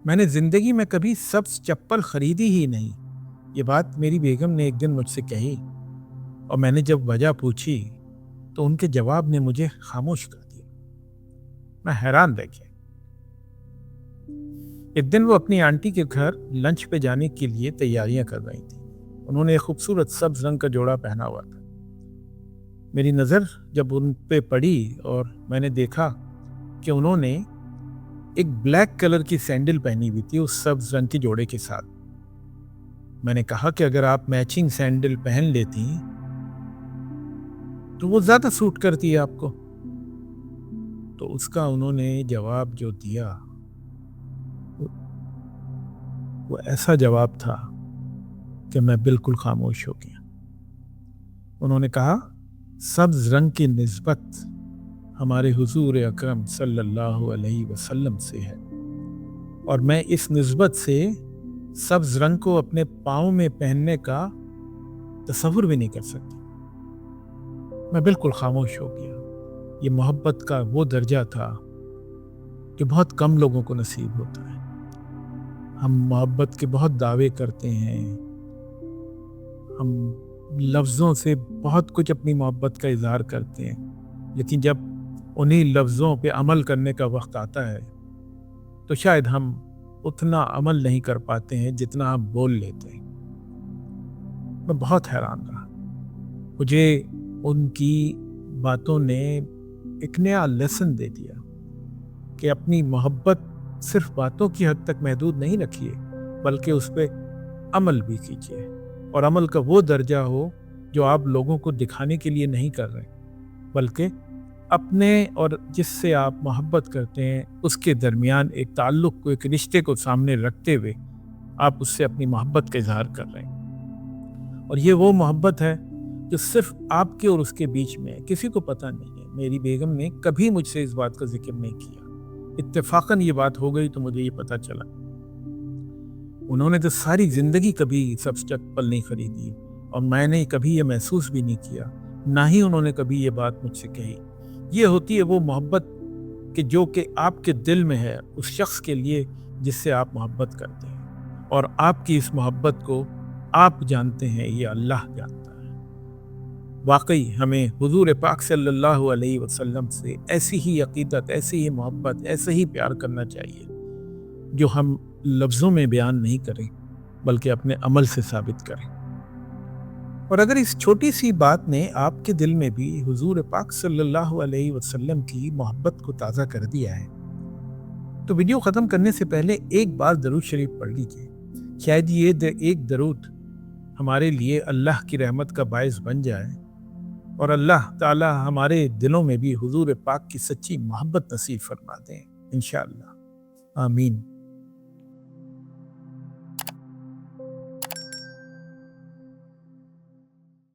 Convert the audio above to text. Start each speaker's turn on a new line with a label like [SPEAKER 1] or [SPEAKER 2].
[SPEAKER 1] میں نے زندگی میں کبھی سبز چپل خریدی ہی نہیں۔ یہ بات میری بیگم نے ایک دن مجھ سے کہی اور میں نے جب وجہ پوچھی تو ان کے جواب نے مجھے خاموش کر دیا۔ میں حیران رہ گیا۔ ایک دن وہ اپنی آنٹی کے گھر لنچ پہ جانے کے لیے تیاریاں کر رہی تھی۔ انہوں نے ایک خوبصورت سبز رنگ کا جوڑا پہنا ہوا تھا۔ میری نظر جب ان پہ پڑی اور میں نے دیکھا کہ انہوں نے ایک بلیک کلر کی سینڈل پہنی ہوئی تھی اس سبز رنگ کے جوڑے کے ساتھ، میں نے کہا کہ اگر آپ میچنگ سینڈل پہن لیتی تو وہ زیادہ سوٹ کرتی ہے آپ کو۔ تو اس کا انہوں نے جواب جو دیا وہ ایسا جواب تھا کہ میں بالکل خاموش ہو گیا۔ انہوں نے کہا، سبز رنگ کی نسبت ہمارے حضور اکرم صلی اللہ علیہ وسلم سے ہے، اور میں اس نسبت سے سبز رنگ کو اپنے پاؤں میں پہننے کا تصور بھی نہیں کر سکتی۔ میں بالکل خاموش ہو گیا۔ یہ محبت کا وہ درجہ تھا کہ بہت کم لوگوں کو نصیب ہوتا ہے۔ ہم محبت کے بہت دعوے کرتے ہیں، ہم لفظوں سے بہت کچھ اپنی محبت کا اظہار کرتے ہیں، لیکن جب انہی لفظوں پہ عمل کرنے کا وقت آتا ہے تو شاید ہم اتنا عمل نہیں کر پاتے ہیں جتنا ہم بول لیتے ہیں۔ میں بہت حیران رہا۔ مجھے ان کی باتوں نے ایک نیا لیسن دے دیا کہ اپنی محبت صرف باتوں کی حد تک محدود نہیں رکھیے، بلکہ اس پہ عمل بھی کیجیے، اور عمل کا وہ درجہ ہو جو آپ لوگوں کو دکھانے کے لیے نہیں کر رہے، بلکہ اپنے اور جس سے آپ محبت کرتے ہیں اس کے درمیان ایک تعلق کو، ایک رشتے کو سامنے رکھتے ہوئے آپ اس سے اپنی محبت کا اظہار کر رہے ہیں۔ اور یہ وہ محبت ہے جو صرف آپ کے اور اس کے بیچ میں ہے، کسی کو پتہ نہیں ہے۔ میری بیگم نے کبھی مجھ سے اس بات کا ذکر نہیں کیا، اتفاقاً یہ بات ہو گئی تو مجھے یہ پتہ چلا۔ انہوں نے تو ساری زندگی کبھی سبز چپل نہیں خریدی، اور میں نے کبھی یہ محسوس بھی نہیں کیا، نہ ہی انہوں نے کبھی یہ بات مجھ سے کہی۔ یہ ہوتی ہے وہ محبت کہ جو کہ آپ کے دل میں ہے اس شخص کے لیے جس سے آپ محبت کرتے ہیں، اور آپ کی اس محبت کو آپ جانتے ہیں، یہ اللہ جانتا ہے۔ واقعی ہمیں حضور پاک صلی اللہ علیہ وسلم سے ایسی ہی عقیدت، ایسی ہی محبت، ایسے ہی پیار کرنا چاہیے جو ہم لفظوں میں بیان نہیں کریں بلکہ اپنے عمل سے ثابت کریں۔ اور اگر اس چھوٹی سی بات نے آپ کے دل میں بھی حضور پاک صلی اللہ علیہ وسلم کی محبت کو تازہ کر دیا ہے تو ویڈیو ختم کرنے سے پہلے ایک بار درود شریف پڑھ لیجیے۔ شاید یہ ایک درود ہمارے لیے اللہ کی رحمت کا باعث بن جائے، اور اللہ تعالی ہمارے دلوں میں بھی حضور پاک کی سچی محبت نصیب فرما دیں انشاءاللہ۔ آمین۔